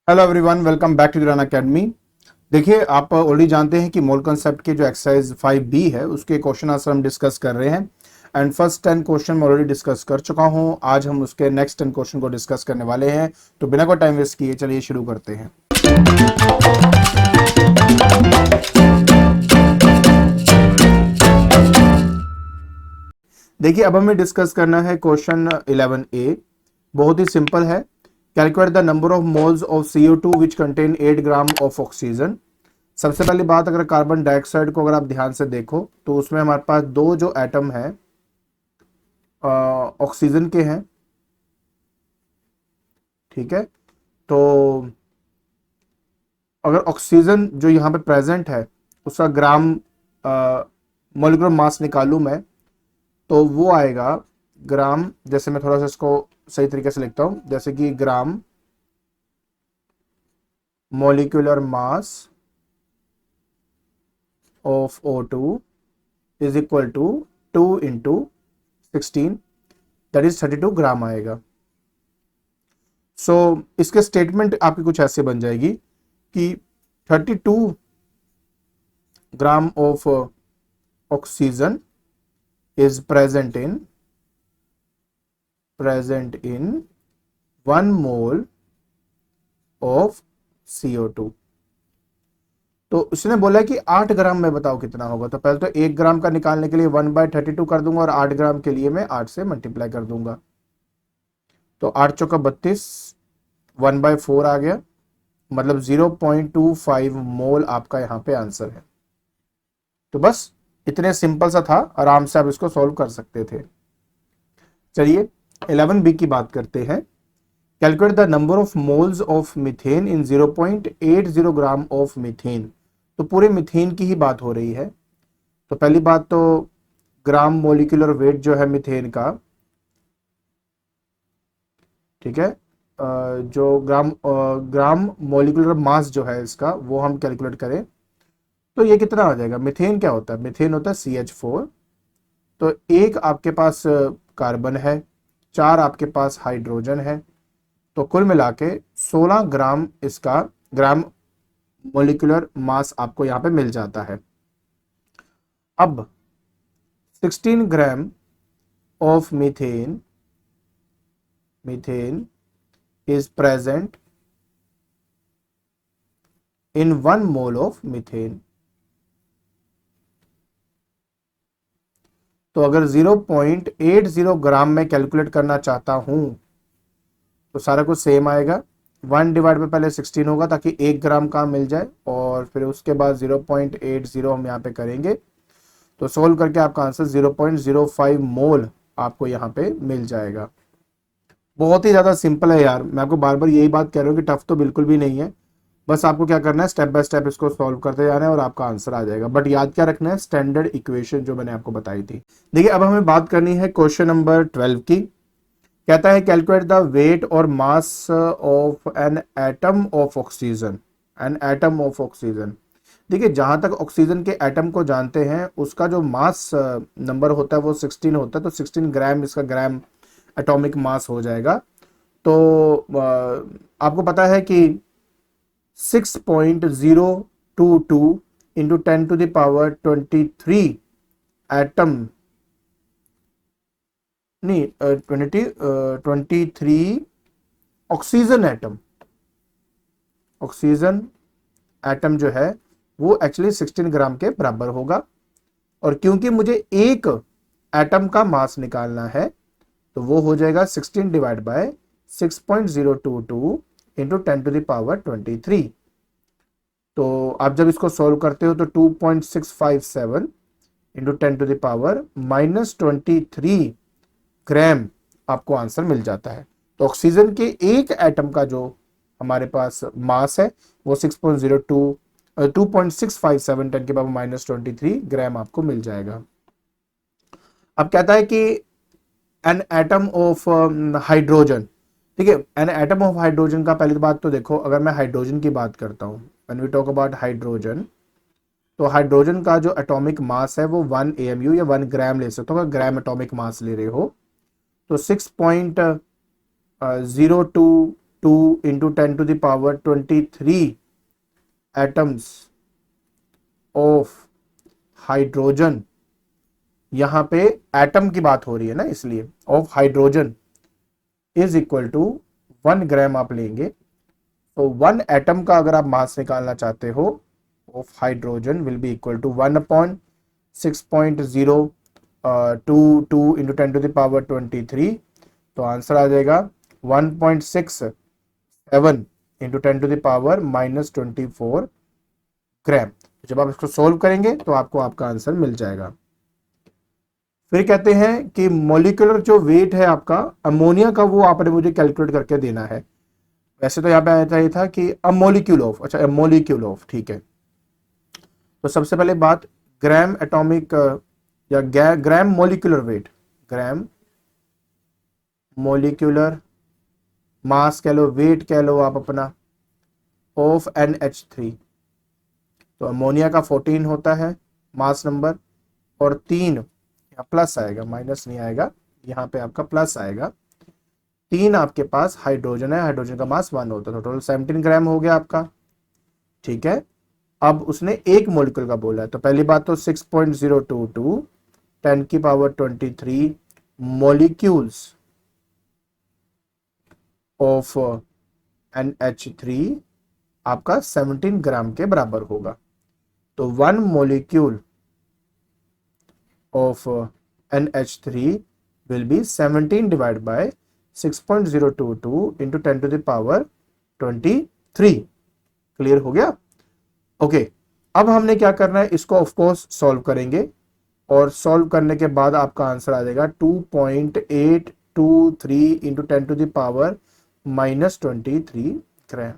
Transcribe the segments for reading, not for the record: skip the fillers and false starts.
Hello everyone, welcome back to run academy. देखिए, आप already जानते हैं कि मोल कंसेप्ट के जो एक्सरसाइज 5B है उसके क्वेश्चन आंसर हम डिस्कस कर रहे हैं। एंड फर्स्ट 10 क्वेश्चन मैं ऑलरेडी डिस्कस कर चुका हूं। आज हम उसके नेक्स्ट 10 क्वेश्चन को डिस्कस करने वाले हैं। तो बिना कोई टाइम वेस्ट किए चलिए शुरू करते हैं। देखिए, अब हमें डिस्कस करना है क्वेश्चन 11A। बहुत ही सिंपल है। Calculate the number of moles of CO2 which contain 8 gram of oxygen. सबसे पहली बात, अगर कार्बन डाइऑक्साइड को अगर आप ध्यान से देखो तो उसमें हमारे पास दो जो एटम है ऑक्सीजन के हैं। ठीक है, तो अगर ऑक्सीजन जो यहाँ पे प्रेजेंट है उसका ग्राम मोलिकुलर मास निकालूं मैं, तो वो आएगा ग्राम। जैसे मैं थोड़ा सा इसको सही तरीके से लिखता हूं, जैसे कि gram molecular mass of O2 is equal to 2 into 16, that is 32 gram आएगा। सो इसके स्टेटमेंट आपकी कुछ ऐसे बन जाएगी कि 32 gram of oxygen is present in 1 mole of CO2। तो उसने बोला कि 8 ग्राम में बताओ कितना होगा। तो पहले तो 1 ग्राम का निकालने के लिए 1/32 कर दूंगा और 8 ग्राम के लिए मैं 8 से मल्टीप्लाई कर दूंगा। तो 8 चौका 32, 1/4 आ गया, मतलब 0.25 मोल आपका यहाँ पे आंसर है। तो बस इतने सिंपल सा था, आराम से आप इसको सॉल्व कर सकते थे। चलिए 11B की बात करते हैं। Calculate the number of moles of methane in 0.80 gram of methane. तो पूरे मीथेन की ही बात हो रही है। तो पहली बात तो ग्राम मोलिकुलर वेट जो है मीथेन का, ठीक है, जो ग्राम मोलिकुलर मास जो है इसका वो हम कैलकुलेट करें तो ये कितना आ जाएगा। मीथेन क्या होता है? मीथेन होता है CH4। तो एक आपके पास कार्बन है, 4 आपके पास हाइड्रोजन है, तो कुल मिला के 16 ग्राम इसका ग्राम मोलिकुलर मास आपको यहां पे मिल जाता है। अब 16 gram of methane is present in 1 mole of methane. तो अगर 0.80 ग्राम में कैलकुलेट करना चाहता हूं तो सारा कुछ सेम आएगा। 1 डिवाइड में पहले 16 होगा ताकि 1 ग्राम का मिल जाए, और फिर उसके बाद 0.80 हम यहाँ पे करेंगे। तो सोल्व करके आपका आंसर 0.05 मोल आपको यहाँ पे मिल जाएगा। बहुत ही ज़्यादा सिंपल है यार, मैं आपको बार बार यही बात कह रहा हूँ कि टफ तो बिल्कुल भी नहीं है। बस आपको क्या करना है, स्टेप बाय स्टेप इसको सॉल्व करते जाना है और आपका आंसर आ जाएगा। बट याद क्या रखना है, स्टैंडर्ड इक्वेशन जो मैंने आपको बताई थी। देखिए, अब हमें बात करनी है क्वेश्चन नंबर 12 की। कहता है कैलकुलेट द वेट और mass of an atom of oxygen. देखिए, जहां तक ऑक्सीजन के एटम को जानते हैं उसका जो मास नंबर होता है वो 16 होता है। तो 16 ग्राम इसका ग्राम एटॉमिक मास हो जाएगा। तो आपको पता है कि 6.022 इंटू 10⁻23 एटम, नहीं 23 ऑक्सीजन एटम जो है वो एक्चुअली 16 ग्राम के बराबर होगा। और क्योंकि मुझे एक एटम का मास निकालना है तो वो हो जाएगा 16 डिवाइड बाय 6.022 इंटू 10⁻23। तो आप जब इसको सॉल्व करते हो तो 2.657 इंटू 10⁻⁻23 ग्राम आपको आंसर मिल जाता है। तो ऑक्सीजन के एक एटम का जो हमारे पास मास है वो 2.657 10⁻⁻23 ग्राम आपको मिल जाएगा। अब कहता है कि एन एटम ऑफ हाइड्रोजन। ठीक है, एन एटम ऑफ हाइड्रोजन का पहली बात तो देखो, अगर मैं हाइड्रोजन की बात करता हूं, when we talk about hydrogen, तो हाइड्रोजन का जो एटॉमिक मास है वो 1 AMU या 1 ग्राम ले सकते हो। अगर ग्राम एटॉमिक मास ले रहे हो तो 6.02 2 इंटू 10⁻23 एटम्स ऑफ हाइड्रोजन, यहां पे एटम की बात हो रही है ना, इसलिए of hydrogen is equal to 1 gram आप लेंगे। तो 1 एटम का अगर आप मास निकालना चाहते हो of hydrogen will be equal to 1/6.022 into 10⁻23। तो आंसर आ जाएगा 1.67 इंटू 10⁻⁻24 ग्राम। जब आप इसको सोल्व करेंगे तो आपको आपका आंसर मिल जाएगा। फिर कहते हैं कि मॉलिक्यूलर जो वेट है आपका अमोनिया का, वो आपने मुझे कैलकुलेट करके देना है। वैसे तो यहाँ पे आया था ये था कि अ मॉलिक्यूल ऑफ, अच्छा अ मॉलिक्यूल ऑफ, ठीक है। तो सबसे पहले बात ग्राम एटॉमिक या gram molecular weight, gram molecular mass कह लो, वेट कह लो आप अपना, ऑफ NH3। तो अमोनिया का 14 होता है मास नंबर, और 3 यहाँ प्लस आएगा, माइनस नहीं आएगा, यहाँ पे आपका प्लस आएगा। 3 आपके पास हाइड्रोजन है, हाइड्रोजन का मास 1 होता है, तो टोटल 17 ग्राम हो गया आपका, ठीक है। अब उसने एक मोलिक्यूल का बोला है, तो पहली बात तो 6.022 10⁻23 मोलिक्यूल्स ऑफ NH3 आपका 17 ग्राम के बराबर होगा। तो 1 molecule of NH3 will be 17 divide by 6.022 into 10⁻23। Clear हो गया? ओके, अब हमने क्या करना है, इसको ऑफ कोर्स सॉल्व करेंगे, और सॉल्व करने के बाद आपका आंसर आ जाएगा 2.823 इंटू 10⁻⁻23 ग्राम।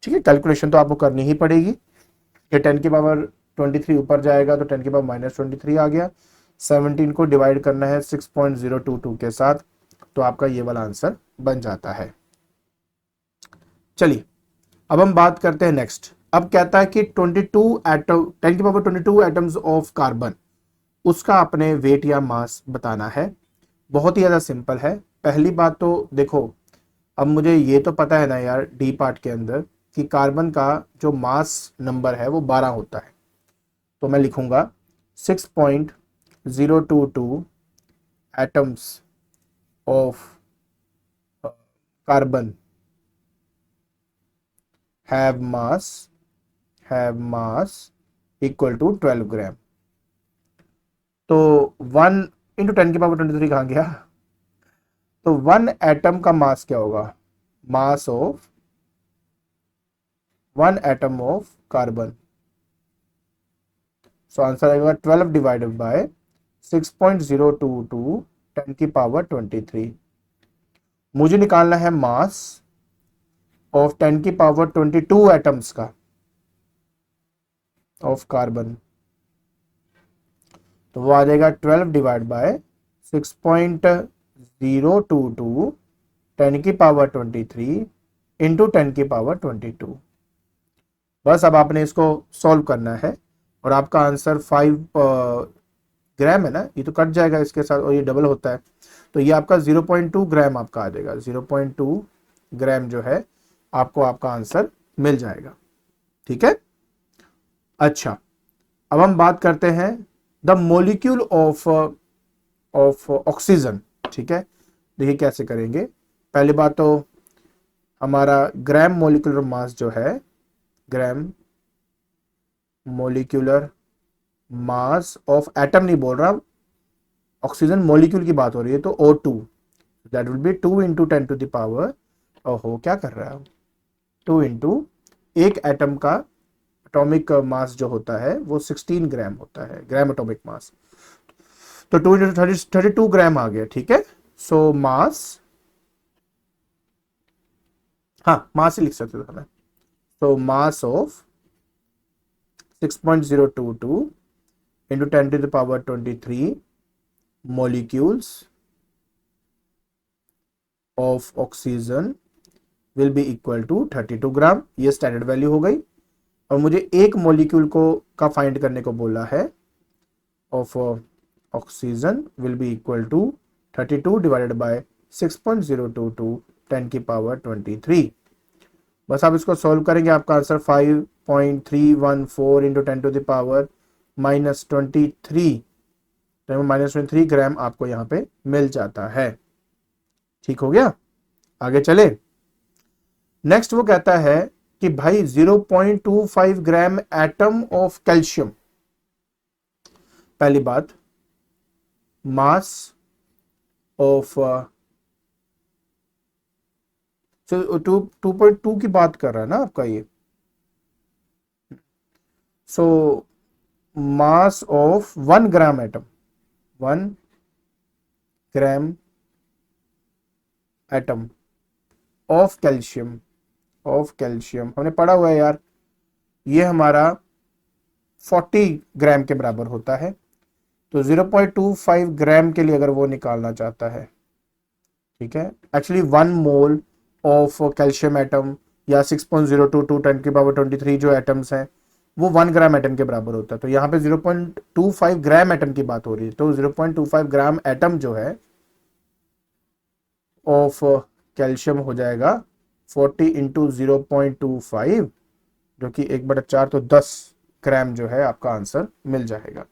ठीक है, कैलकुलेशन तो आपको करनी ही पड़ेगी। ये 10⁻23 ऊपर जाएगा तो 10⁻⁻23 आ गया। 17 को डिवाइड करना है 6.022 के साथ, तो आपका ये वाला आंसर बन जाता है। चलिए अब हम बात करते हैं नेक्स्ट। अब कहता है कि 22 एटम 10⁻22 एटम्स ऑफ कार्बन, उसका अपने वेट या मास बताना है। बहुत ही ज़्यादा सिंपल है। पहली बात तो देखो, अब मुझे ये तो पता है ना यार डी पार्ट के अंदर कि कार्बन का जो मास नंबर है वो 12 होता है, तो मैं लिखूंगा 6.022 atoms of carbon have mass equal to 12 gram. तो 1 इंटू 10⁻23 कहाँ गया? तो 1 एटम का मास क्या होगा? मास of 1 atom of carbon, so answer आएगा 12 डिवाइडेड बाय 6.022 10⁻23। मुझे निकालना है मास ऑफ 10⁻22 एटम्स का ऑफ कार्बन, तो वो आ जाएगा 12 डिवाइड बाय 6.022 10⁻23 इंटू 10⁻22। बस अब आपने इसको सॉल्व करना है, और आपका आंसर 5 ग्राम है ना, ये तो कट जाएगा इसके साथ और ये डबल होता है, तो ये आपका 0.2 ग्राम आपका आ जाएगा। 0.2 ग्राम जो है आपको आपका आंसर मिल जाएगा। ठीक है, अच्छा अब हम बात करते हैं द मोलिक्यूल ऑफ ऑक्सीजन। ठीक है, देखिए कैसे करेंगे। पहली बात तो हमारा ग्राम मोलिकुलर मास जो है, ग्राम मोलिकुलर मास ऑफ एटम नहीं बोल रहा, ऑक्सीजन मॉलिक्यूल की बात हो रही है, तो O2 that will be 2 into 10 to the power, ओहो क्या कर रहा है, 2 इंटू एक एटम का एटॉमिक मास जो होता है वो 16 ग्राम होता है, ग्राम एटॉमिक मास, तो 2 इंटू 32 ग्राम आ गया। ठीक है, सो मास, हाँ मास ही लिख सकते थे हमें, तो mass of 6.022 into 10 to the power 23 molecules of oxygen will be equal to 32 ग्राम। ये स्टैंडर्ड वैल्यू हो गई, और मुझे एक मॉलिक्यूल को का फाइंड करने को बोला है, of oxygen will be equal to 32 divided by 6.022 10 की पावर 23। बस आप इसको सॉल्व करेंगे, आपका answer 5.314 into 10 to the power -23 gram आपको यहाँ पे मिल जाता है। ठीक हो गया, आगे चले। नेक्स्ट वो कहता है कि भाई 0.25 ग्राम एटम ऑफ कैल्शियम, पहली बात मास ऑफ 2.2 की बात कर रहा है ना आपका ये। So mass of 1 gram atom, 1 gram atom of calcium, हमने पढ़ा हुआ है यार, ये हमारा 40 ग्राम के बराबर होता है। तो 0.25 ग्राम के लिए अगर वो निकालना चाहता है, ठीक है, actually 1 mole of calcium atom या 6.022 10 की पावर 23 जो एटम्स हैं वो 1 ग्राम एटम के बराबर होता है। तो यहाँ पे 0.25 ग्राम एटम की बात हो रही है। तो 0.25 ग्राम एटम जो है ऑफ कैल्शियम हो जाएगा 40 इंटू 0.25 जो कि 1/4, तो 10 ग्राम जो है आपका आंसर मिल जाएगा।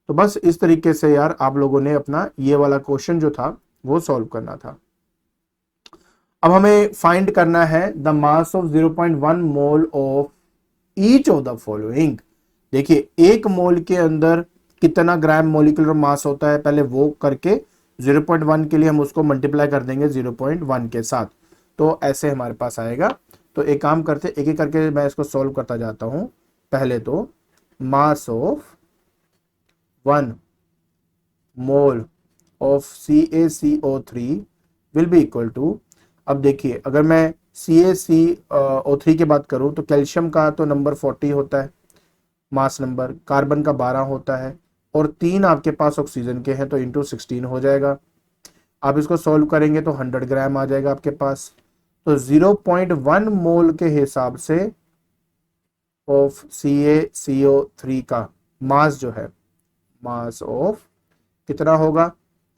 तो बस इस तरीके से यार आप लोगों ने अपना ये वाला क्वेश्चन जो था वो सॉल्व करना था। अब हमें फाइंड करना है the mass of 0.1 mole of each of the following. देखिए एक मोल के अंदर कितना ग्राम मोलिकुलर मास होता है, पहले वो करके 0.1 के लिए हम उसको मल्टीप्लाई कर देंगे 0.1 के साथ, तो ऐसे हमारे पास आएगा। तो एक काम करते, एक एक करके मैं इसको सॉल्व करता जाता हूं। पहले तो mass of 1 mole of CaCO3 will be equal to, अब देखिए अगर मैं CaCO3 की बात करूं तो कैल्शियम का तो नंबर 40 होता है मास नंबर, कार्बन का 12 होता है और 3 आपके पास ऑक्सीजन के हैं तो इंटू 16 हो जाएगा। आप इसको सॉल्व करेंगे तो 100 ग्राम आ जाएगा आपके पास। तो 0.1 मोल के हिसाब से ऑफ CaCO3 का मास जो है, मास ऑफ कितना होगा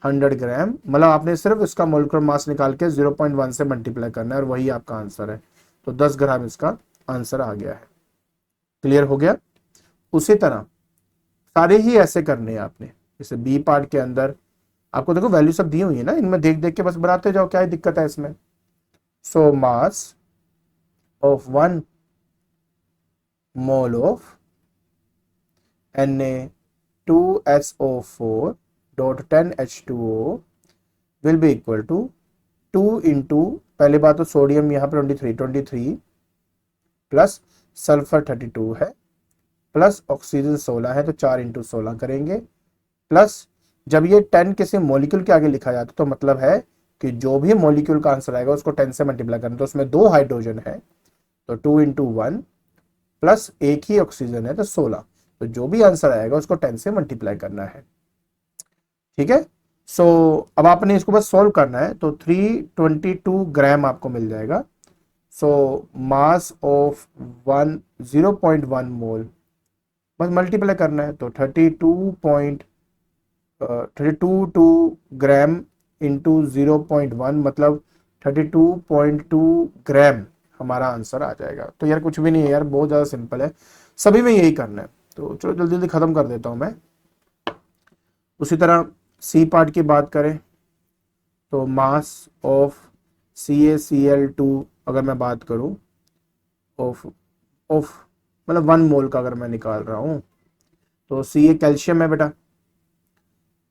100 ग्राम, मतलब आपने सिर्फ इसका मोलिकुलर मास निकाल के 0.1 से मल्टीप्लाई करना है और वही आपका आंसर है। तो 10 ग्राम इसका आंसर आ गया है। क्लियर हो गया। उसी तरह सारे ही ऐसे करने हैं आपने। जैसे बी पार्ट के अंदर आपको देखो वैल्यू सब दी हुई है ना, इनमें देख देख के बस बनाते जाओ, क्या दिक्कत है इसमें। So mass of 1 mole of Na2SO4.10H2O will be equal to 2 into, पहली बात तो सोडियम यहाँ पे 23 प्लस सल्फर 32 है प्लस ऑक्सीजन 16 है, तो 4 इंटू 16 करेंगे। प्लस जब ये 10 किसी मॉलिक्यूल के आगे लिखा जाता है तो मतलब है कि जो भी मॉलिक्यूल का आंसर आएगा उसको 10 से मल्टीप्लाई करना। तो उसमें 2 हाइड्रोजन है तो 2 इंटू 1 प्लस एक ही ऑक्सीजन है तो 16, तो जो भी आंसर आएगा उसको 10 से मल्टीप्लाई करना है। ठीक है। सो अब आपने इसको बस सॉल्व करना है तो 322 ग्राम आपको मिल जाएगा। सो मास ऑफ 0.1 मोल बस मल्टीप्लाई करना है तो 32 ग्राम इंटू 0.1 मतलब 32.2 ग्राम हमारा आंसर आ जाएगा। तो यार कुछ भी नहीं है यार, बहुत ज़्यादा सिंपल है, सभी में यही करना है। तो चलो जल्दी जल्दी ख़त्म कर देता हूँ मैं। उसी तरह सी पार्ट की बात करें तो मास ऑफ CaCl2 अगर मैं बात करूँ ऑफ मतलब 1 मोल का अगर मैं निकाल रहा हूँ तो Ca कैल्शियम है बेटा,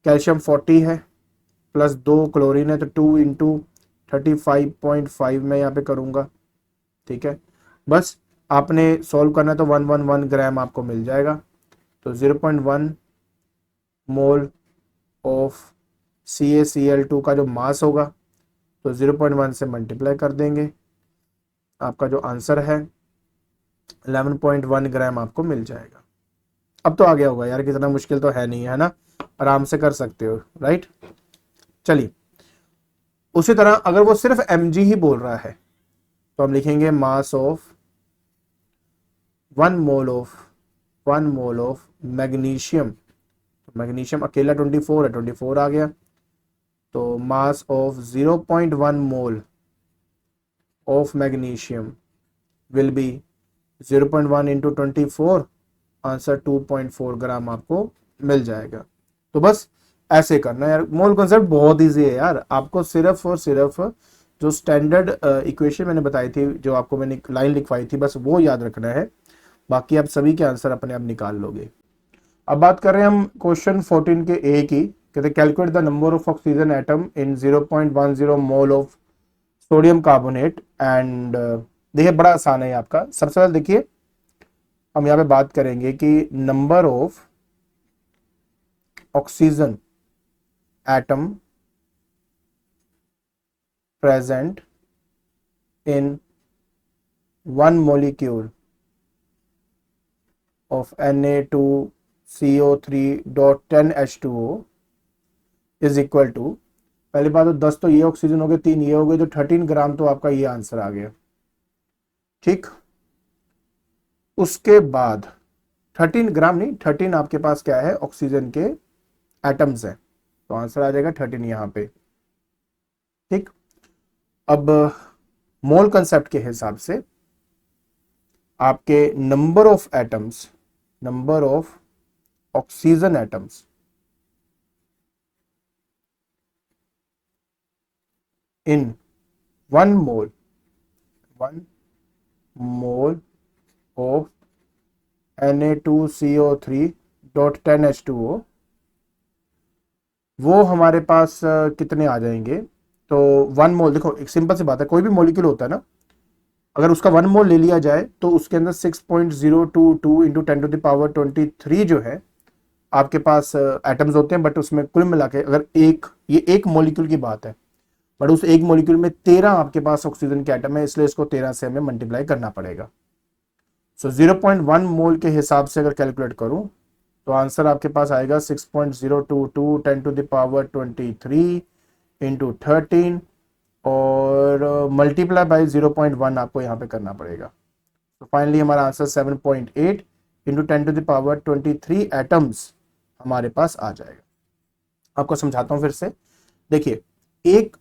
कैल्शियम 40 है प्लस 2 क्लोरीन है तो 2 इंटू 35.5 मैं यहाँ पे करूँगा। ठीक है, बस आपने सॉल्व करना है तो 111 ग्राम आपको मिल जाएगा। तो 0.1 मोल ऑफ CaCl2 का जो मास होगा तो 0.1 से मल्टीप्लाई कर देंगे, आपका जो आंसर है 11.1 ग्राम आपको मिल जाएगा। अब तो आ गया होगा यार, कितना मुश्किल तो है नहीं है ना, आराम से कर सकते हो, राइट। चलिए उसी तरह अगर वो सिर्फ mg ही बोल रहा है तो हम लिखेंगे मास of 1 mole of magnesium, magnesium अकेला 24 है, 24 आ गया। तो mass of 0.1 mole of magnesium will be 0.1 into 24, answer 2.4 ग्राम आपको मिल जाएगा। तो बस ऐसे करना यार, मोल कॉन्सेप्ट बहुत इजी है यार, आपको सिर्फ और सिर्फ जो स्टैंडर्ड इक्वेशन मैंने बताई थी, जो आपको मैंने लाइन लिखवाई थी, बस वो याद रखना है, बाकी आप सभी के आंसर अपने आप निकाल लोगे। अब बात कर रहे हैं हम क्वेश्चन 14 के ए की, कहते calculate the number of oxygen atom in 0.10 mole of sodium carbonate and देखिए बड़ा आसान है आपका। सबसे पहले देखिए हम यहाँ पे बात करेंगे कि number of oxygen atom present in 1 molecule of Na2CO3.10H2O is equal to, पहली बात तो 10 तो ये ऑक्सीजन हो गए, 3 ये हो गए, तो 13 ग्राम, तो आपका ये आंसर आ गया। ठीक, उसके बाद 13 ग्राम नहीं, 13 आपके पास क्या है, ऑक्सीजन के एटम्स हैं, तो आंसर आ जाएगा 13 यहां पे। ठीक, अब मोल कंसेप्ट के हिसाब से आपके number of atoms, number of oxygen atoms in 1 mole of Na2CO3.10H2O, वो हमारे पास कितने आ जाएंगे। तो 1 मोल, देखो एक सिंपल सी बात है, कोई भी मॉलिक्यूल होता है ना, अगर उसका 1 मोल ले लिया जाए तो उसके अंदर 6.022 इंटू 10⁻23 जो है आपके पास एटम्स होते हैं, बट उसमें कुल मिला के अगर ये एक मॉलिक्यूल की बात है, बट उस एक मॉलिक्यूल में 13 आपके पास ऑक्सीजन के एटम है, इसलिए इसको 13 से हमें मल्टीप्लाई करना पड़ेगा। सो 0.1 मोल के हिसाब से अगर कैलकुलेट करूं तो आंसर आपके पास आएगा 6.022 10⁻23 इंटू 13 और मल्टीप्लाई बाई 0.1 आपको यहाँ पे करना पड़ेगा। तो फाइनली हमारा आंसर 7.8 इंटू 10⁻23 एटम्स हमारे पास आ जाएगा। आपको समझाता हूँ फिर से, देखिए एक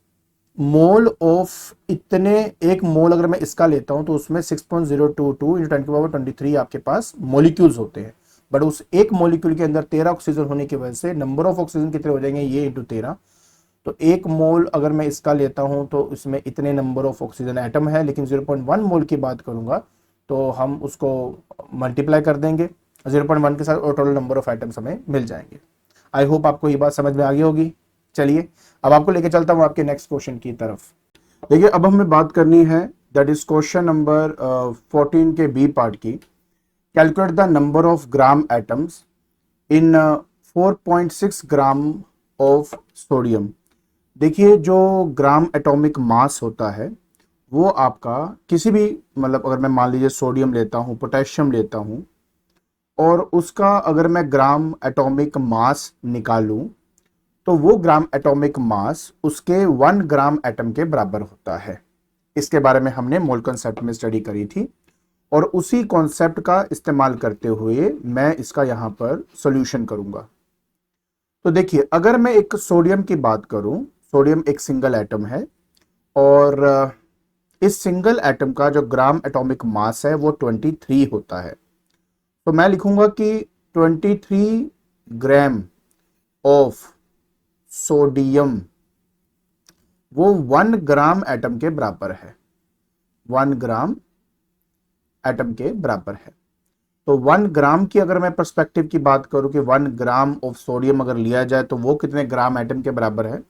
मोल ऑफ इतने, एक मोल अगर मैं इसका लेता हूं तो उसमें 6.022 इंटू 10⁻23 आपके पास मॉलिक्यूल्स होते हैं, बट उस एक मॉलिक्यूल के अंदर 13 ऑक्सीजन होने की वजह से नंबर ऑफ ऑक्सीजन कितने हो जाएंगे, ये इंटू 13। तो एक मोल अगर मैं इसका लेता हूं तो इसमें इतने नंबर ऑफ ऑक्सीजन एटम है, लेकिन 0.1 मोल की बात करूंगा तो हम उसको मल्टीप्लाई कर देंगे 0.1 के साथ और टोटल नंबर ऑफ एटम्स हमें मिल जाएंगे। आई होप आपको ये बात समझ में आ गई होगी। चलिए अब आपको लेके चलता हूं आपके नेक्स्ट क्वेश्चन की तरफ। देखिए अब हमें बात करनी है, दैट इज क्वेश्चन नंबर 14 के बी पार्ट की, calculate the number of gram atoms in 4.6 gram of sodium. देखिए जो ग्राम एटॉमिक मास होता है वो आपका किसी भी, मतलब अगर मैं मान लीजिए सोडियम लेता हूं, पोटेशियम लेता हूं, और उसका अगर मैं ग्राम एटॉमिक मास निकालूं तो वो ग्राम एटॉमिक मास उसके 1 ग्राम एटम के बराबर होता है। इसके बारे में हमने मोल कॉन्सेप्ट में स्टडी करी थी, और उसी कॉन्सेप्ट का इस्तेमाल करते हुए मैं इसका यहां पर सॉल्यूशन करूंगा। तो देखिए अगर मैं एक सोडियम की बात करूं, सोडियम एक सिंगल एटम है, और इस सिंगल एटम का जो ग्राम एटॉमिक मास है वो 23 होता है। तो मैं लिखूंगा कि 23 ग्राम ऑफ सोडियम वो 1 ग्राम एटम के बराबर है, 1 ग्राम एटम के बराबर है। तो 1 ग्राम की अगर मैं पर्सपेक्टिव की बात करूं कि 1 ग्राम ऑफ सोडियम अगर लिया जाए तो वो कितने ग्राम एटम के बराबर है,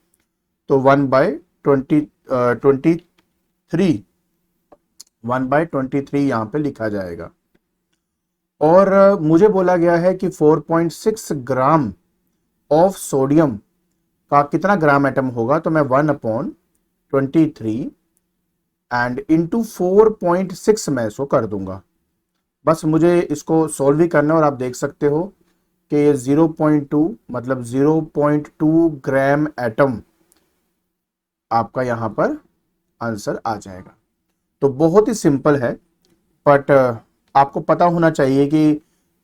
तो 1/23 यहां पे लिखा जाएगा। और मुझे बोला गया है कि 4.6 ग्राम ऑफ सोडियम का कितना ग्राम एटम होगा, तो मैं 1/23 एंड इंटू 4.6 मैं इसको कर दूंगा। बस मुझे इसको सॉल्व ही करना है, और आप देख सकते हो कि ये 0.2 मतलब 0.2 ग्राम एटम आपका यहां पर आंसर आ जाएगा। तो बहुत ही सिंपल है, बट आपको पता होना चाहिए कि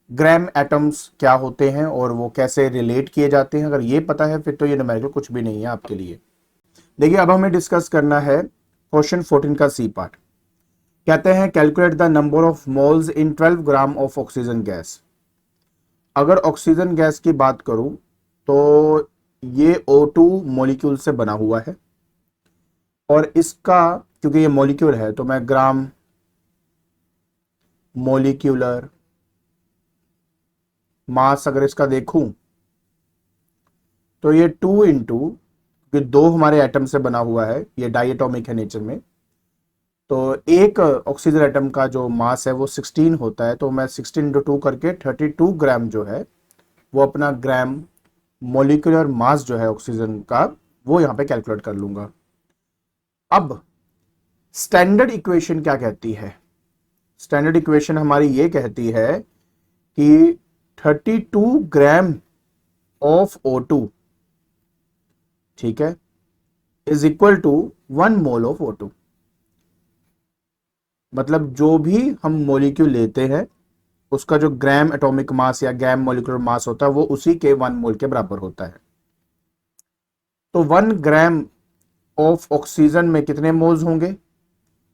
ग्राम एटम्स क्या होते हैं और वो कैसे रिलेट किए जाते हैं। अगर ये पता है फिर तो ये न्यूमेरिकल कुछ भी नहीं है आपके लिए। देखिए अब हमें डिस्कस करना है क्वेश्चन 14 का सी पार्ट कहते हैं calculate the number of moles in 12 gram of oxygen gas. अगर ऑक्सीजन गैस की बात करूं तो ये O2 मॉलिक्यूल से बना हुआ है और इसका क्योंकि ये मॉलिक्यूल है तो मैं ग्राम मॉलिक्यूलर मास अगर इसका देखूं तो ये 2 इंटू ये दो हमारे एटम से बना हुआ है, ये डाइएटॉमिक है नेचर में, तो एक ऑक्सीजन एटम का जो मास है वो 16 होता है, तो मैं 16 इंटू 2 करके 32 ग्राम जो है वो अपना ग्राम मॉलिक्यूलर मास जो है ऑक्सीजन का वो यहां पे कैलकुलेट कर लूंगा। अब स्टैंडर्ड इक्वेशन क्या कहती है? स्टैंडर्ड इक्वेशन हमारी ये कहती है कि 32 ग्राम ऑफ O2, ठीक है, is equal to 1 mole of O2। मतलब जो भी हम मॉलिक्यूल लेते हैं उसका जो ग्राम एटॉमिक मास या ग्राम मॉलिक्यूलर मास होता है वो उसी के 1 मोल के बराबर होता है। तो 1 ग्राम ऑफ ऑक्सीजन में कितने मोल्स होंगे?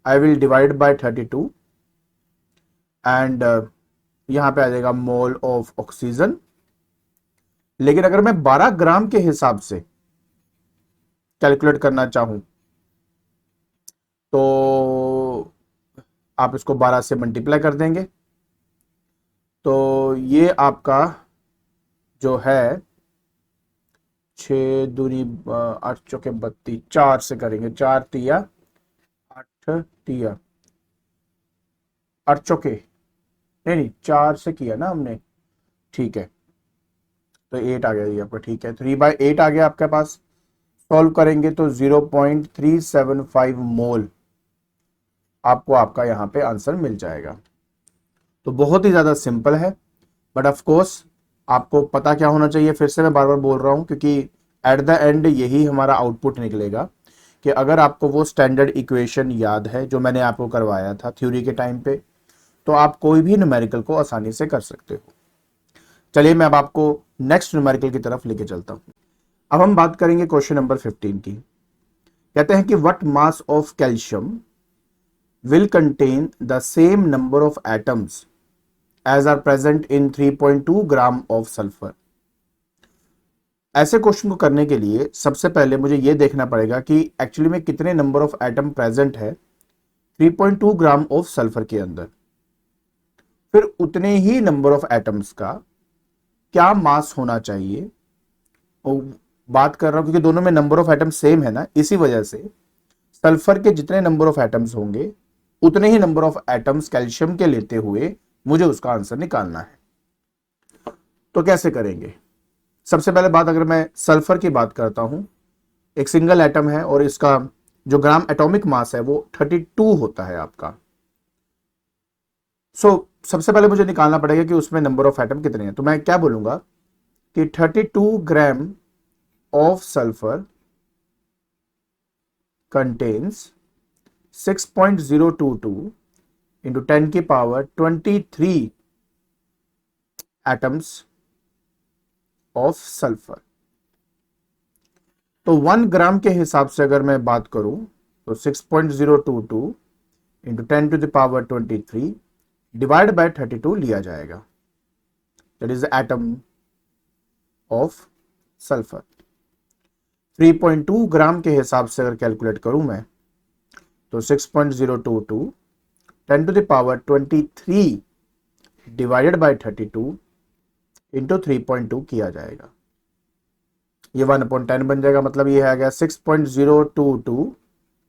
I will divide by 32 and यहां पे आ जाएगा मोल ऑफ ऑक्सीजन। लेकिन अगर मैं 12 ग्राम के हिसाब से कैलकुलेट करना चाहूं तो आप इसको 12 से मल्टीप्लाई कर देंगे, तो ये आपका जो है 6 दूनी 8 चौके 32, 4 से करेंगे, 4 तिया 8 तिया 8 चौके, नहीं 4 से किया ना हमने, ठीक है, तो 8 आ गया ये आपका, ठीक है, 3/8 आ गया आपके पास। सॉल्व करेंगे तो 0.375 मोल आपको आपका यहां पे आंसर मिल जाएगा। तो बहुत ही ज्यादा सिंपल है, बट ऑफ कोर्स आपको पता क्या होना चाहिए, फिर से मैं बार बार बोल रहा हूं क्योंकि एट द एंड यही हमारा आउटपुट निकलेगा कि अगर आपको वो स्टैंडर्ड इक्वेशन याद है जो मैंने आपको करवाया था थ्योरी के टाइम पे, तो आप कोई भी न्यूमेरिकल को आसानी से कर सकते हो। चलिए मैं अब आपको नेक्स्ट न्यूमेरिकल की तरफ लेके चलता हूं। अब हम बात करेंगे क्वेश्चन नंबर 15 की। कहते हैं कि what mass of calcium will contain the same number of atoms as are present in 3.2 gram of sulphur. ऐसे क्वेश्चन को करने के लिए सबसे पहले मुझे यह देखना पड़ेगा कि एक्चुअली में कितने नंबर ऑफ एटम प्रेजेंट है 3.2 ग्राम ऑफ सल्फर के अंदर, फिर उतने ही नंबर ऑफ एटम्स का क्या मास होना चाहिए। और बात कर रहा हूं क्योंकि दोनों में नंबर ऑफ एटम सेम है ना, इसी वजह से सल्फर के जितने नंबर ऑफ एटम्स होंगे उतने ही नंबर ऑफ एटम्स कैल्शियम के लेते हुए मुझे उसका आंसर निकालना है। तो कैसे करेंगे? सबसे पहले बात अगर मैं सल्फर की बात करता हूं, एक सिंगल एटम है और इसका जो ग्राम एटॉमिक मास है वो 32 होता है आपका। सबसे पहले मुझे निकालना पड़ेगा कि उसमें नंबर ऑफ एटम कितने हैं। तो मैं क्या बोलूंगा कि 32 ग्राम ऑफ सल्फर कंटेन्स 6.022 इंटू 10 की पावर 23 एटम्स ऑफ सल्फर। तो 1 ग्राम के हिसाब से अगर मैं बात करूं तो 6.022 into 10 to the power 23 divide by 32 लिया जाएगा, that is atom of sulphur. 3.2 gram के हिसाब से अगर कैलकुलेट करूं मैं तो 6.022 10 to the power 23 divided by 32 into 3.2 किया जाएगा, ये 1/10 बन जाएगा। मतलब ये आ गया 6.022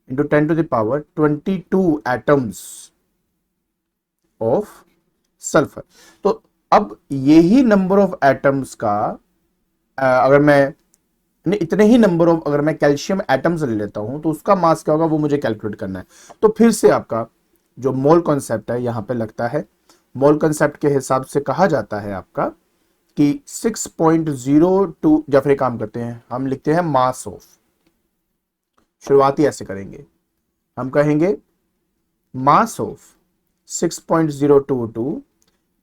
into 10 to the power 22 atoms of sulphur. तो अब यही नंबर ऑफ एटम्स का अगर मैं इतने ही नंबर ऑफ अगर मैं कैल्शियम एटम्स ले लेता हूं तो उसका मास क्या होगा वो मुझे कैलकुलेट करना है। तो फिर से आपका जो मोल कॉन्सेप्ट है यहां पे लगता है। मोल कॉन्सेप्ट के हिसाब से कहा जाता है आपका कि 6.02, या फिर काम करते हैं हम लिखते हैं मास ऑफ, शुरुआती ऐसे करेंगे, हम कहेंगे mass of 6.022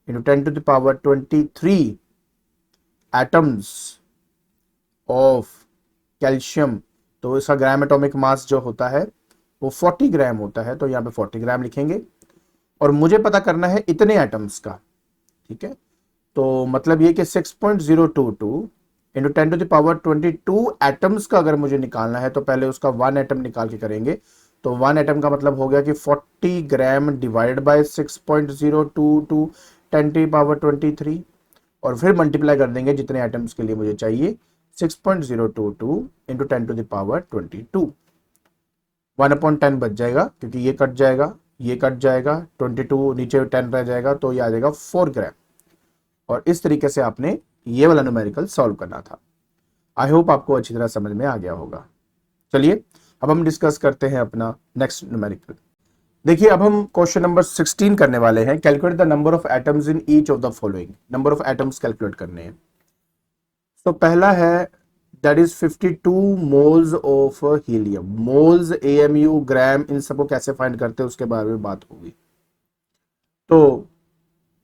into 10 to the power 23 atoms of calcium. तो इसका ग्राम एटॉमिक मास जो होता है वो 40 ग्राम होता है, तो यहाँ पे 40 ग्राम लिखेंगे। और मुझे पता करना है इतने एटम्स का, ठीक है। तो मतलब ये कि 6.022 इंटू 10⁻²2 एटम्स का अगर मुझे निकालना है तो पहले उसका 1 एटम निकाल के करेंगे। तो 1 एटम का मतलब हो गया कि 40 ग्राम डिवाइड बाय 6.022 10⁻23, और फिर मल्टीप्लाई कर देंगे जितने एटम्स के लिए मुझे चाहिए, 6.022 इंटू 10⁻²2। 1/10 बच जाएगा क्योंकि ये कट जाएगा, ये कट जाएगा, 22 नीचे 10 रह जाएगा, तो ये आ जाएगा 4 ग्राम। और इस तरीके से आपने ये वाला न्यूमेरिकल सॉल्व करना था। आई होप आपको अच्छी तरह समझ में आ गया होगा। चलिए अब हम डिस्कस करते हैं अपना नेक्स्ट न्यूमेरिकल। देखिए अब हम क्वेश्चन नंबर 16 करने वाले हैं। Calculate the number of atoms in each of the following. Number of atoms calculate करने हैं। तो पहला है that is 52 moles of helium. Moles, AMU, gram, इन सबको कैसे फाइंड करते हैं उसके बारे में बात होगी। तो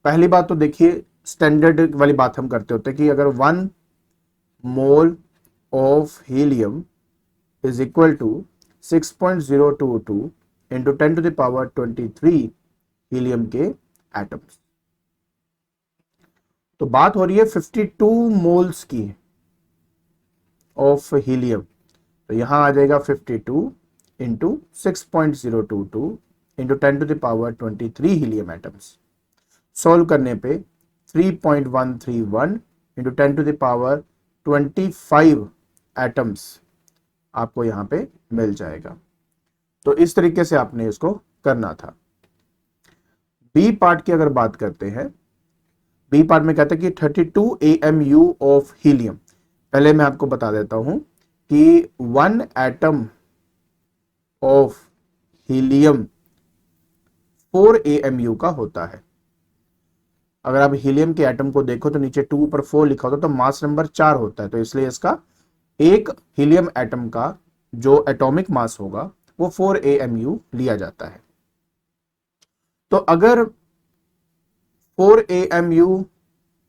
पहली बात तो देखिए स्टैंडर्ड वाली बात हम करते होते हैं कि अगर 1 mole of helium is equal to 6.022 into 10⁻23 helium के एटम्स। तो बात हो रही है 52 मोल्स की ऑफ हीलियम, तो यहां आ जाएगा 52 into 6.022 into 10⁻23 helium atoms. Solve करने पे 3.131 इंटू 10⁻25 एटम्स आपको यहां पे मिल जाएगा। तो इस तरीके से आपने इसको करना था। बी पार्ट की अगर बात करते हैं, बी पार्ट में कहते हैं कि 32 AMU ऑफ हीलियम। पहले मैं आपको बता देता हूं कि 1 एटम ऑफ हीलियम 4 AMU का होता है। अगर आप हीलियम के एटम को देखो तो नीचे 2 पर 4 लिखा होता है, तो मास नंबर 4 होता है, तो इसलिए इसका एक हीलियम एटम का जो एटॉमिक मास होगा वो 4 AMU लिया जाता है। तो अगर 4 AMU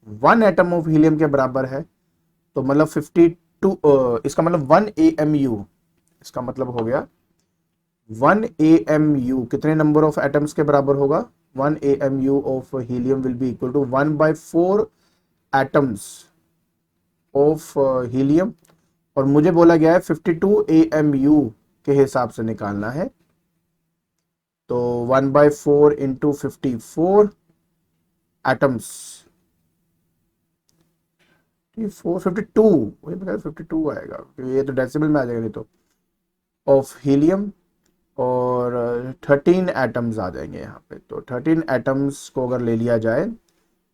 1 एटम ऑफ हीलियम के बराबर है, तो मतलब 52, इसका मतलब 1 AMU, इसका मतलब हो गया 1 AMU कितने नंबर ऑफ एटम्स के बराबर होगा? 1 AMU of helium will be equal to 1/4 atoms of helium. और मुझे बोला गया है 52 AMU के हिसाब से निकालना है, तो 1/4 इंटू 54 एटम्स, 52 वही बता 52 आएगा, ये तो डेसिमल में आ जाएगा नहीं तो, ऑफ हीलियम, और 13 एटम्स आ जाएंगे यहाँ पे। तो 13 एटम्स को अगर ले लिया जाए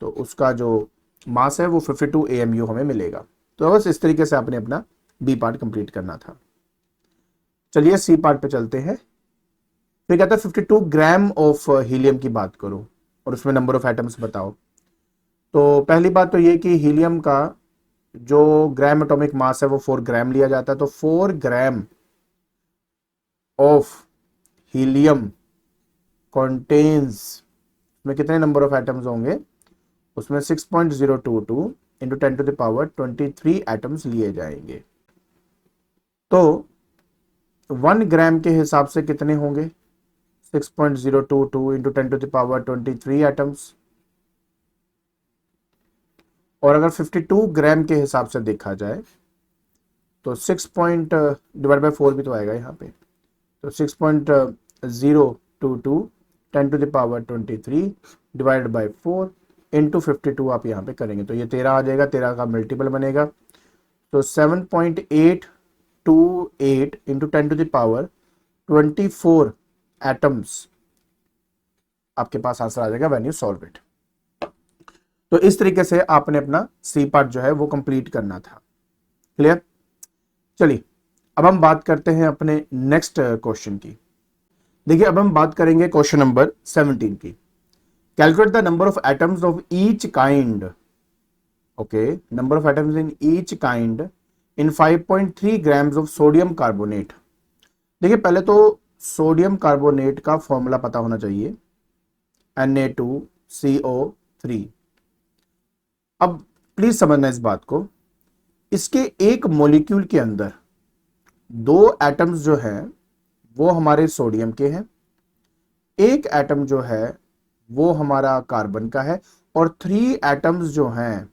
तो उसका जो मास है वो 52 AMU हमें मिलेगा। तो बस इस तरीके से आपने अपना बी पार्ट कंप्लीट करना था। चलिए सी पार्ट पे चलते हैं। फिर कहता है 52 ग्राम ऑफ हीलियम की बात करो और उसमें नंबर ऑफ एटम्स बताओ। तो पहली बात तो ये कि हीलियम का जो ग्राम एटॉमिक मास है वो 4 ग्राम लिया जाता है। तो 4 ग्राम ऑफ हीलियम कॉन्टेन्स में कितने नंबर ऑफ एटम्स होंगे? उसमें 6.022 इंटू 10⁻23 एटम्स लिए जाएंगे। तो 1 ग्राम के हिसाब से कितने होंगे? 6.022 इंटू 10⁻23 एटम्स। और अगर 52 ग्राम के हिसाब से देखा जाए तो 6 डिवाइड बाय 4 भी तो आएगा यहाँ पे, तो 6.022 10⁻23 डिवाइड बाय 4 इंटू 52 आप यहाँ पे करेंगे तो ये 13 आ जाएगा, 13 का मल्टीपल बनेगा, तो 7.828 इंटू 10⁻24 एटम्स आपके पास आंसर आ जाएगा व्हेन यू सॉल्व इट। तो इस तरीके से आपने अपना सी पार्ट जो है वो कंप्लीट करना था। क्लियर? चलिए अब हम बात करते हैं अपने नेक्स्ट क्वेश्चन की। देखिए अब हम बात करेंगे क्वेश्चन नंबर 17 की। Calculate the number of atoms of each kind, okay, number of atoms in each kind in 5.3 grams of sodium carbonate. देखिए पहले तो सोडियम कार्बोनेट का फॉर्मूला पता होना चाहिए, Na2CO3। अब प्लीज समझना इस बात को, इसके एक मॉलिक्यूल के अंदर 2 एटम्स जो हैं वो हमारे सोडियम के हैं, एक एटम जो है वो हमारा कार्बन का है, और 3 एटम्स जो हैं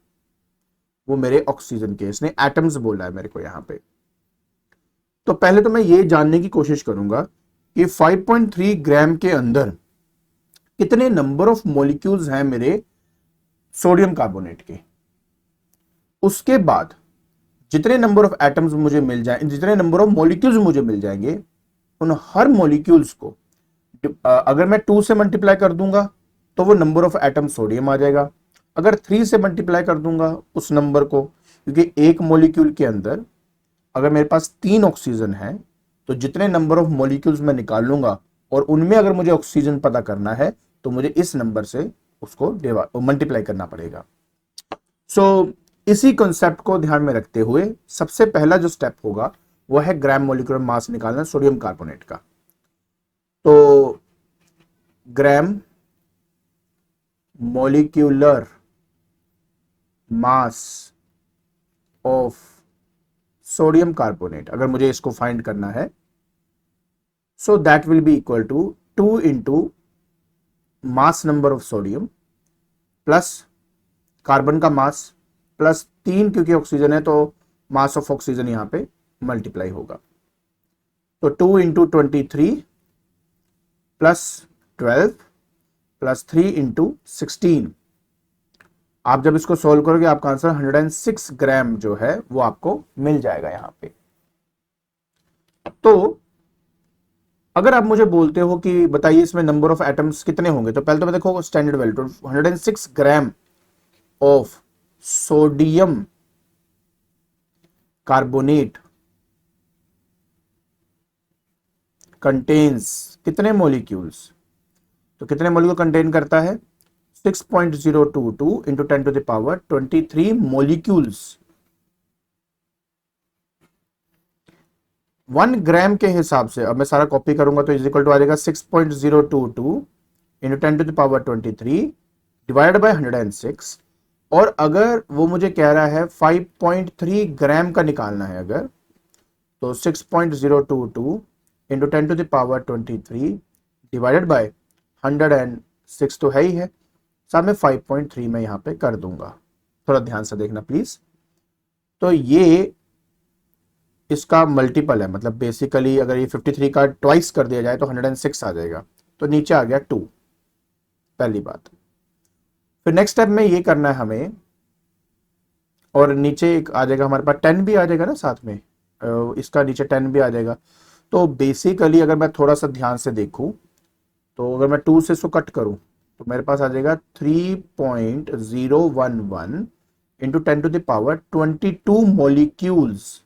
वो मेरे ऑक्सीजन के। इसने एटम्स बोला है मेरे को यहां पे। तो पहले तो मैं ये जानने की कोशिश करूंगा कि 5.3 ग्राम के अंदर कितने नंबर ऑफ मॉलिक्यूल्स हैं मेरे सोडियम कार्बोनेट के। उसके बाद जितने नंबर ऑफ एटम्स मुझे मिल जाए, जितने नंबर ऑफ मॉलिक्यूल्स मुझे मिल जाएंगे, उन हर मॉलिक्यूल्स को अगर मैं 2 से मल्टीप्लाई कर दूंगा तो वो नंबर ऑफ एटम सोडियम आ जाएगा। अगर 3 से मल्टीप्लाई कर दूंगा उस नंबर को, क्योंकि एक मॉलिक्यूल के अंदर अगर मेरे पास 3 ऑक्सीजन है तो जितने नंबर ऑफ मॉलिक्यूल्स मैं निकाल लूंगा और उनमें अगर मुझे ऑक्सीजन पता करना है तो मुझे इस नंबर से उसको मल्टीप्लाई करना पड़ेगा। सो इसी कॉन्सेप्ट को ध्यान में रखते हुए सबसे पहला जो स्टेप होगा वो है ग्राम मोलिकुलर मास निकालना सोडियम कार्बोनेट का। तो gram molecular mass of sodium carbonate अगर मुझे इसको फाइंड करना है, so that will be equal to 2 into mass number of sodium plus carbon का मास प्लस 3, क्योंकि ऑक्सीजन है तो मास ऑफ ऑक्सीजन यहां पे मल्टीप्लाई होगा। तो 2 इंटू 23 प्लस 12 प्लस 3 इंटू 16। आप जब इसको सोल्व करोगे आपका आंसर 106 ग्राम जो है वो आपको मिल जाएगा यहां पे। तो अगर आप मुझे बोलते हो कि बताइए इसमें नंबर ऑफ एटम्स कितने होंगे, तो पहले तो मैं देखो standard value 106 gram of sodium carbonate contains कितने मॉलिक्यूल्स। तो कितने मॉलिक्यूल कंटेन करता है 6.022 into 10 to the power 23 molecules. 1 gram के हिसाब से अब मैं सारा कॉपी करूंगा तो इज इक्वल टू आ जाएगा 6.022 into 10 to the power 23 divide by 106। और अगर वो मुझे कह रहा है 5.3 ग्राम का निकालना है अगर, तो 6.022 into 10 to the power 23 divided by 106 तो है ही है, साथ में 5.3 मैं यहां पे कर दूंगा। थोड़ा ध्यान से देखना प्लीज। तो ये इसका मल्टीपल है, मतलब बेसिकली अगर ये 53 का ट्वाइस कर दिया जाए तो 106 आ जाएगा। तो नीचे आ गया 2, पहली बात। फिर नेक्स्ट स्टेप में ये करना है हमें, और नीचे एक आ जाएगा हमारे पास 10 भी आ जाएगा ना साथ में, इसका नीचे 10 भी आ जाएगा। तो बेसिकली अगर मैं थोड़ा सा ध्यान से देखूं तो अगर मैं 2 से इसको कट करूं तो मेरे पास आ जाएगा 3.011 into 10 to the power 22 molecules.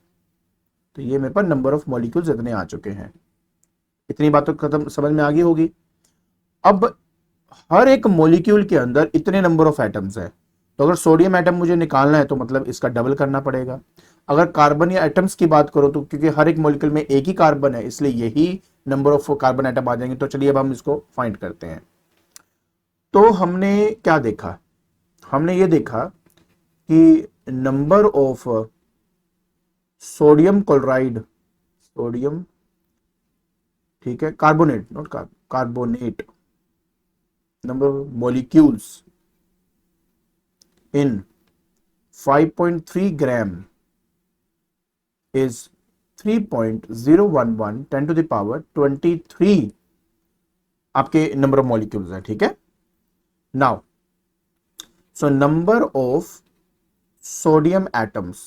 तो ये मेरे पास नंबर ऑफ मॉलिक्यूल्स इतने आ चुके हैं। इतनी बात तो खत्म, समझ में आ गई होगी। अब हर एक मॉलिक्यूल के अंदर इतने नंबर ऑफ एटम्स है, तो अगर सोडियम एटम मुझे निकालना है तो मतलब इसका डबल करना पड़ेगा। अगर कार्बन या एटम्स की बात करो तो क्योंकि हर एक मॉलिक्यूल में एक ही कार्बन है इसलिए यही नंबर ऑफ कार्बन एटम आ जाएंगे। तो चलिए अब हम इसको फाइंड करते हैं। तो हमने क्या देखा, हमने ये देखा कि number of sodium chloride, sodium ठीक है carbonate, not carbonate, number of molecules in 5.3 gram is 3.011 10 to the power 23 आपके नंबर ऑफ मॉलिक्यूल्स है। ठीक है, now so number of sodium atoms.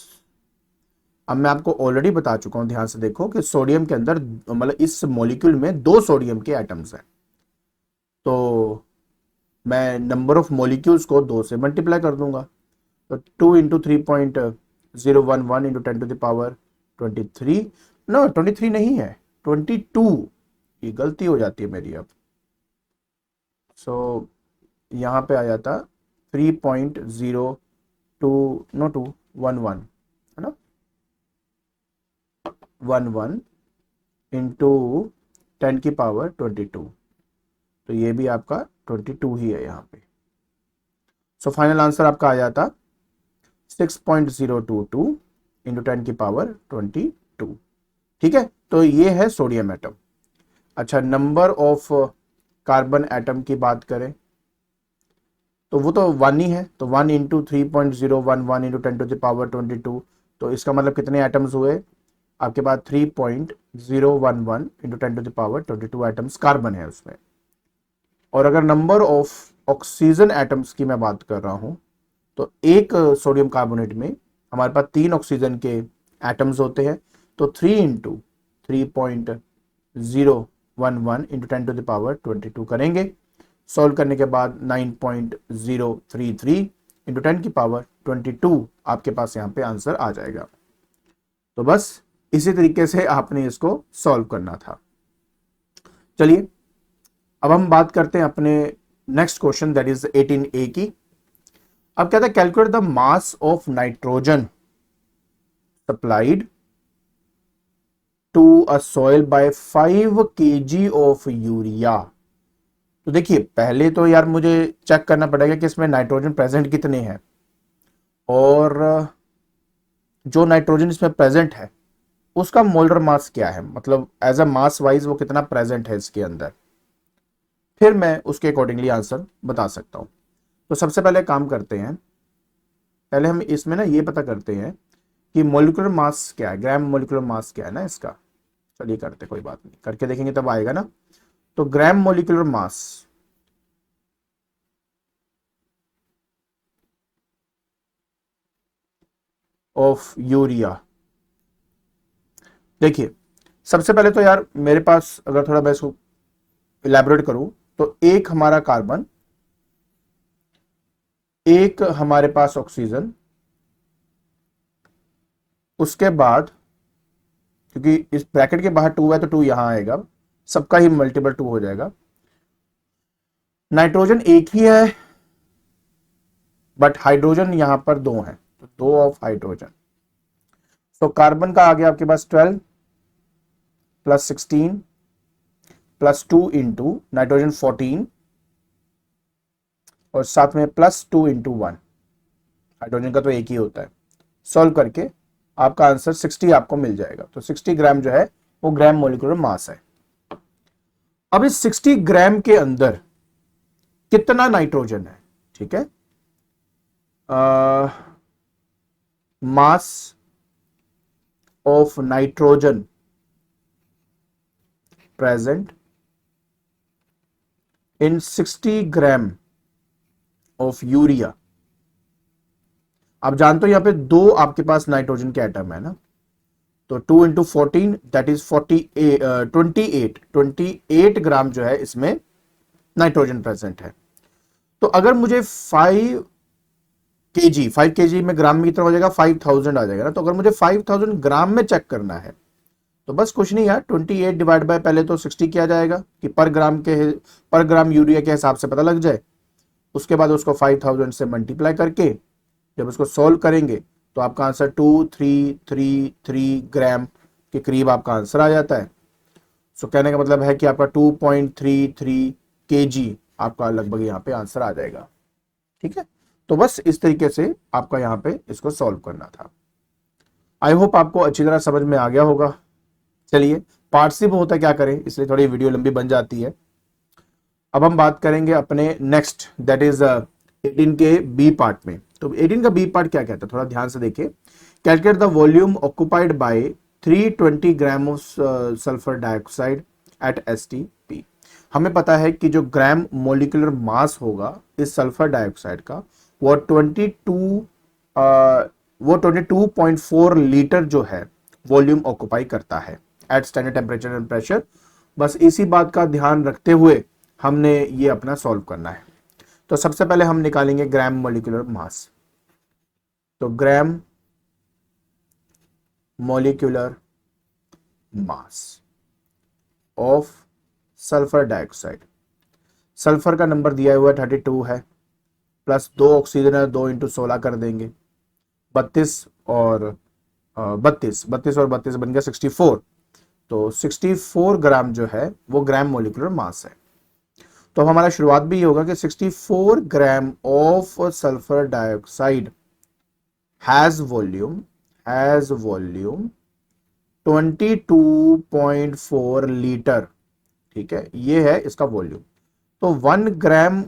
अब मैं आपको ऑलरेडी बता चुका हूं, ध्यान से देखो कि सोडियम के अंदर मतलब इस मॉलिक्यूल में 2 सोडियम के एटम्स हैं। तो मैं नंबर ऑफ मॉलिक्यूल्स को 2 से मल्टीप्लाई कर दूंगा। तो 2 into 3.011 into 10 to the power 23, no 23 नहीं है 22, ये गलती हो जाती है मेरी अब। सो यहां पे आ जाता 3.02 नो 211 है ना, 11 इंटू 10 की पावर 22। तो ये भी आपका 22 ही है यहां पे। सो फाइनल आंसर आपका आ जाता 6.022 इंटू 10 की पावर 22। ठीक है, तो ये है सोडियम एटम। अच्छा, नंबर ऑफ कार्बन एटम की बात करें तो वो तो 1 ही है, तो 1 इंटू 3.011 इंटू 10⁻²2, तो इसका मतलब कितने एटम्स हुए आपके पास? 3.011 इंटू 10⁻²2 एटम्स कार्बन है उसमें। और अगर नंबर ऑफ ऑक्सीजन एटम्स की मैं बात कर रहा हूं तो एक सोडियम कार्बोनेट में हमारे पास 3 ऑक्सीजन के एटम्स होते हैं, तो 3 इंटू 3.011 इंटू 10⁻²2 करेंगे। सॉल्व करने के बाद 9.033 इंटू 10⁻²2 आपके पास यहाँ पे आंसर आ जाएगा। तो बस इसी तरीके से आपने इसको सॉल्व करना था। चलिए अब हम बात करते हैं अपने next question, that is 18A की। अब कहता है calculate the mass of nitrogen supplied to a soil by 5 kg of urea. तो देखिए पहले तो यार मुझे चेक करना पड़ेगा कि इसमें नाइट्रोजन प्रेजेंट कितने हैं, और जो नाइट्रोजन इसमें प्रेजेंट है उसका मोलर मास क्या है, मतलब एज अ मास वाइज वो कितना प्रेजेंट है इसके अंदर, फिर मैं उसके अकॉर्डिंगली आंसर बता सकता हूं। तो सबसे पहले काम करते हैं, पहले हम इसमें ना ये पता करते हैं कि मोलिकुलर मास क्या है, ग्राम मोलिकुलर मास क्या है ना इसका। चलिए करते, कोई बात नहीं, करके देखेंगे तब आएगा ना। तो gram molecular mass of urea, देखिए सबसे पहले तो यार मेरे पास अगर थोड़ा मैं इसको इलेबोरेट करूं तो एक हमारा कार्बन, एक हमारे पास ऑक्सीजन, उसके बाद क्योंकि इस ब्रैकेट के बाहर 2 है तो 2 यहां आएगा, सबका ही मल्टीपल 2 हो जाएगा। नाइट्रोजन एक ही है बट हाइड्रोजन यहां पर 2 है, तो 2 ऑफ हाइड्रोजन। तो कार्बन का आ गया आपके पास 12 प्लस 16 प्लस 2 इंटू नाइट्रोजन 14 और साथ में प्लस 2 इंटू 1, हाइड्रोजन का तो एक ही होता है। सॉल्व करके आपका आंसर 60 आपको मिल जाएगा। तो 60 ग्राम जो है वो ग्राम मोलिकुलर मास है। अब इस 60 ग्राम के अंदर कितना नाइट्रोजन है, ठीक है, मास of nitrogen present in 60 gram of urea. आप जानते हो यहां पे 2 आपके पास नाइट्रोजन के एटम है ना, तो 2 इंटू 14 दैट इज 28 ग्राम जो है इसमें नाइट्रोजन प्रेजेंट है। तो अगर मुझे 5 kg में ग्राम में कितना हो जाएगा, 5000 आ जाएगा ना। तो अगर मुझे 5000 ग्राम में चेक करना है तो बस कुछ नहीं यार, 28 डिवाइड बाय पहले तो 60 किया जाएगा कि पर ग्राम यूरिया के हिसाब से पता लग जाए। उसके बाद उसको 5000 से मल्टीप्लाई करके जब उसको सॉल्व करेंगे तो आपका आंसर 2333 ग्राम के करीब आपका आंसर आ जाता है। सो कहने का मतलब है कि आपका 2.33 kg आपका लगभग यहाँ पे आंसर आ जाएगा। ठीक है, तो बस इस तरीके से आपका यहाँ पे इसको सॉल्व करना था। आई होप आपको अच्छी तरह समझ में आ गया होगा। चलिए पार्टसिप होता क्या करें, इसलिए थोड़ी वीडियो लंबी बन जाती है। अब हम बात करेंगे अपने नेक्स्ट, दैट इज 18 के बी पार्ट में। तो 18 का बी पार्ट क्या कहता है, थोड़ा ध्यान से देखिए। Calculate the volume occupied by 320 gram of sulphur dioxide eight STP। हमें पता है कि जो ग्राम मोलिकुलर मास होगा इस सल्फर डाइऑक्साइड का वो 22.4 लीटर जो है वॉल्यूम ऑक्युपाई करता है at standard temperature and pressure. बस इसी बात का ध्यान रखते हुए हमने ये अपना सॉल्व करना है। तो सबसे पहले हम निकालेंगे ग्राम मोलिकुलर मास। तो gram molecular mass of sulphur dioxide, sulphur का नंबर दिया हुआ है 32 है, प्लस 2 ऑक्सीजन है, 2 इंटू 16 कर देंगे, 32 और 32 बन गया 64। तो 64 ग्राम जो है वो ग्राम मोलिकुलर मास है। तो हमारा शुरुआत भी ये होगा कि 64 ग्राम of sulphur dioxide has volume 22.4 litre. ठीक है, ये है इसका वॉल्यूम। तो 1 ग्राम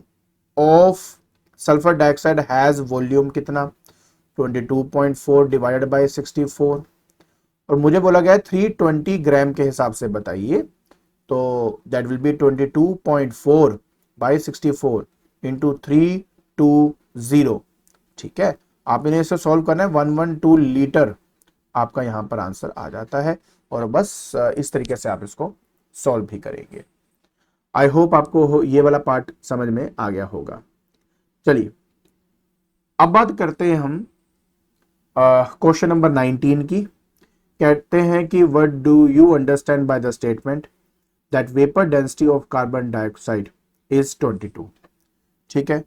of sulphur dioxide has volume कितना, 22.4 डिवाइडेड बाय 64, और मुझे बोला गया है 320 ग्राम के हिसाब से बताइए, तो that will B 22.4 by 64 into 320। ठीक है, आपने इसे सॉल्व करना है, 112 लीटर आपका यहां पर आंसर आ जाता है। और बस इस तरीके से आप इसको सॉल्व भी करेंगे। आई होप आपको ये वाला पार्ट समझ में आ गया होगा। चलिए अब बात करते हैं हम क्वेश्चन नंबर 19 की। कहते हैं कि what do you understand by the statement that vapour density of carbon dioxide is 22। ठीक है,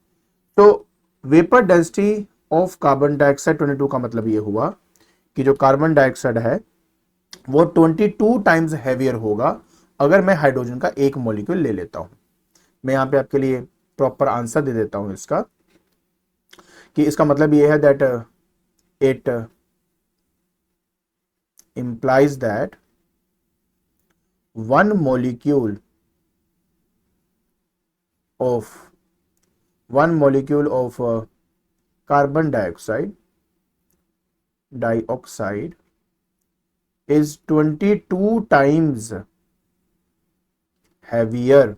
तो vapour density of carbon dioxide 22 का मतलब ये हुआ कि जो कार्बन डाइऑक्साइड है वो 22 टाइम्स हैवियर होगा अगर मैं हाइड्रोजन का एक मॉलिक्यूल ले लेता हूं। मैं यहां पे आपके लिए प्रॉपर आंसर दे देता हूं इसका, कि इसका मतलब ये है that it implies that one molecule of carbon dioxide is 22 times heavier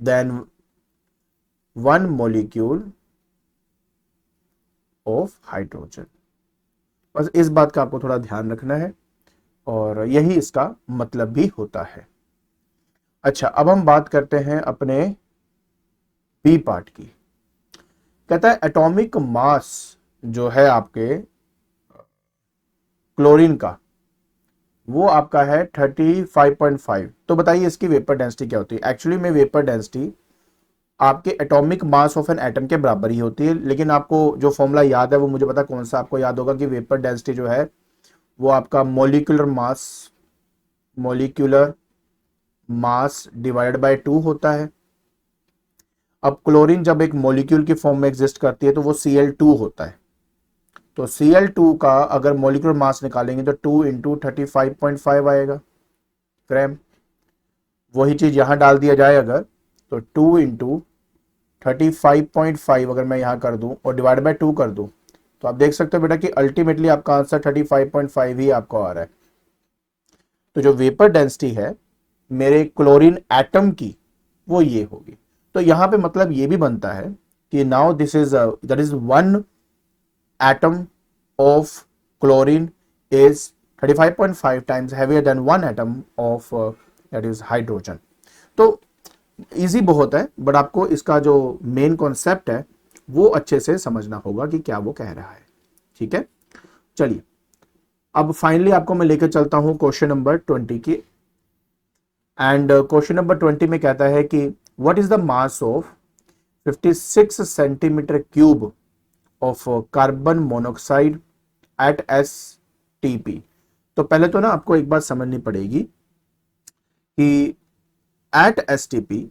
than one molecule of hydrogen. बस इस बात का आपको थोड़ा ध्यान रखना है और यही इसका मतलब भी होता है। अच्छा, अब हम बात करते हैं अपने बी पार्ट की। कहता है एटॉमिक मास जो है आपके क्लोरीन का वो आपका है 35.5। तो बताइए इसकी वेपर डेंसिटी क्या होती है। एक्चुअली में वेपर डेंसिटी आपके atomic mass of an atom के बराबर ही होती है, लेकिन आपको जो फॉर्मूला याद है वो मुझे पता कौन सा आपको याद होगा कि वेपर डेंसिटी जो है वो आपका मोलिकुलर मास डिवाइडेड बाय 2 होता है। अब क्लोरीन जब एक मॉलिक्यूल की फॉर्म में एग्जिस्ट करती है तो वो Cl2 होता है। तो Cl2 का अगर मॉलिक्यूलर मास निकालेंगे तो 2 इंटू 35.5 आएगा ग्राम। वही चीज यहां डाल दिया जाए अगर, तो 2 इंटू 35.5 अगर मैं यहां कर दूं और डिवाइड बाय 2 कर दूं, तो आप देख सकते हो बेटा कि अल्टीमेटली आपका आंसर 35.5 ही आपको आ रहा है। तो जो वेपर डेंसिटी है मेरे क्लोरीन एटम की वो ये होगी। तो यहां पे मतलब ये भी बनता है कि now this is that is 1 atom of chlorine is 35.5 times heavier than 1 atom of that is hydrogen. तो इजी बहुत है, बट आपको इसका जो मेन कॉन्सेप्ट है वो अच्छे से समझना होगा कि क्या वो कह रहा है। ठीक है, चलिए अब फाइनली आपको मैं लेकर चलता हूं क्वेश्चन नंबर 20 की। एंड क्वेश्चन नंबर 20 में कहता है कि what is the mass of 56 centimetre cube of carbon monoxide at STP। तो पहले तो ना आपको एक बात समझनी पड़ेगी कि एट STP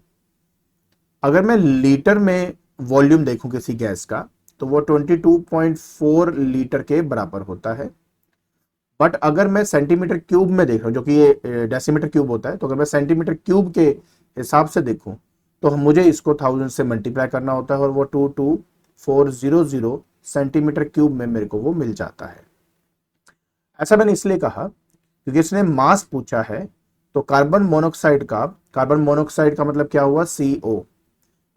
अगर मैं लीटर में वॉल्यूम देखूं किसी गैस का तो वो 22.4 लीटर के बराबर होता है। बट अगर मैं सेंटीमीटर क्यूब में देख रहा हूं, जो कि ये डेसीमीटर क्यूब होता है, तो अगर मैं सेंटीमीटर क्यूब के हिसाब से देखूं तो मुझे इसको 1000 से मल्टीप्लाई करना होता है और वो 22400 सेंटीमीटर क्यूब में मेरे को वो मिल जाता है। ऐसा मैंने इसलिए कहा क्योंकि इसने मास पूछा है। तो कार्बन मोनोऑक्साइड का मतलब क्या हुआ, CO।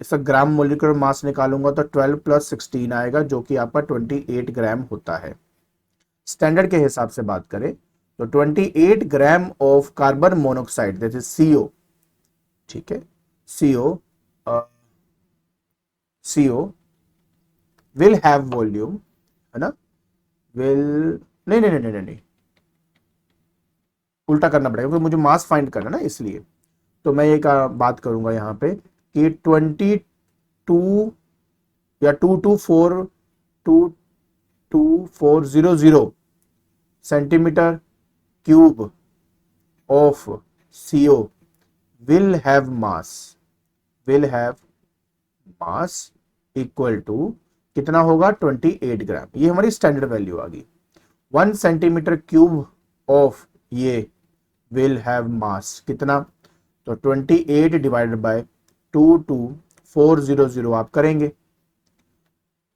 इसका ग्राम मोलिकुलर मास निकालूंगा तो 12 + 16 आएगा, जो कि आपका 28 ग्राम होता है। स्टैंडर्ड के हिसाब से बात करें तो 28 gram of carbon monoxide that is CO। ठीक है, CO विल हैव वॉल्यूम, है ना, विल नहीं नहीं नहीं नहीं नहीं उल्टा करना पड़ेगा क्योंकि मुझे मास फाइंड करना ना, इसलिए। तो मैं एक बात करूंगा यहाँ पे कि 22 या 22400 centimetre cube of CO will have mass equal to कितना होगा, 28 ग्राम। ये हमारी स्टैंडर्ड वैल्यू आ गई। 1 सेंटीमीटर क्यूब ऑफ ये विल हैव मास कितना, तो 28 डिवाइडेड बाय 22400 आप करेंगे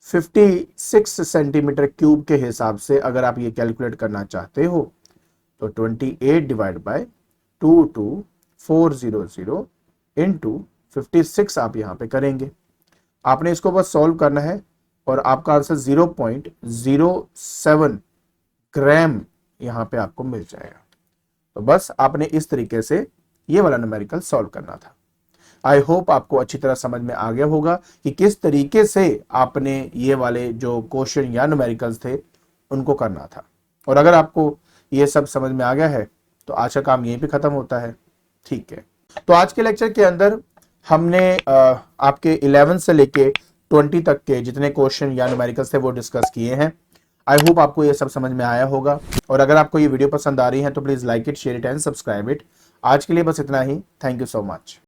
56 सेंटीमीटर क्यूब के हिसाब से। अगर आप ये कैलकुलेट करना चाहते हो तो 28 डिवाइड बाय 22400 इंटू 56 आप यहां पे करेंगे। आपने इसको बस सॉल्व करना है और आपका आंसर 0.07 ग्राम यहां पे आपको मिल जाएगा। तो बस आपने इस तरीके से ये वाला न्यूमेरिकल सॉल्व करना था। आई होप आपको अच्छी तरह समझ में आ गया होगा कि किस तरीके से आपने ये वाले जो क्वेश्चन या न्यूमेरिकल्स थे उनको करना था। और अगर आपको ये सब समझ में आ गया है तो आज का काम यहीं पे खत्म होता है। ठीक है, तो आज के लेक्चर के अंदर हमने आपके 11 से लेके 20 तक के जितने क्वेश्चन या न्यूमेरिकल्स थे वो डिस्कस किए हैं। आई होप आपको ये सब समझ में आया होगा। और अगर आपको ये वीडियो पसंद आ रही है तो please like it, share it and subscribe it. आज के लिए बस इतना ही। Thank you so much.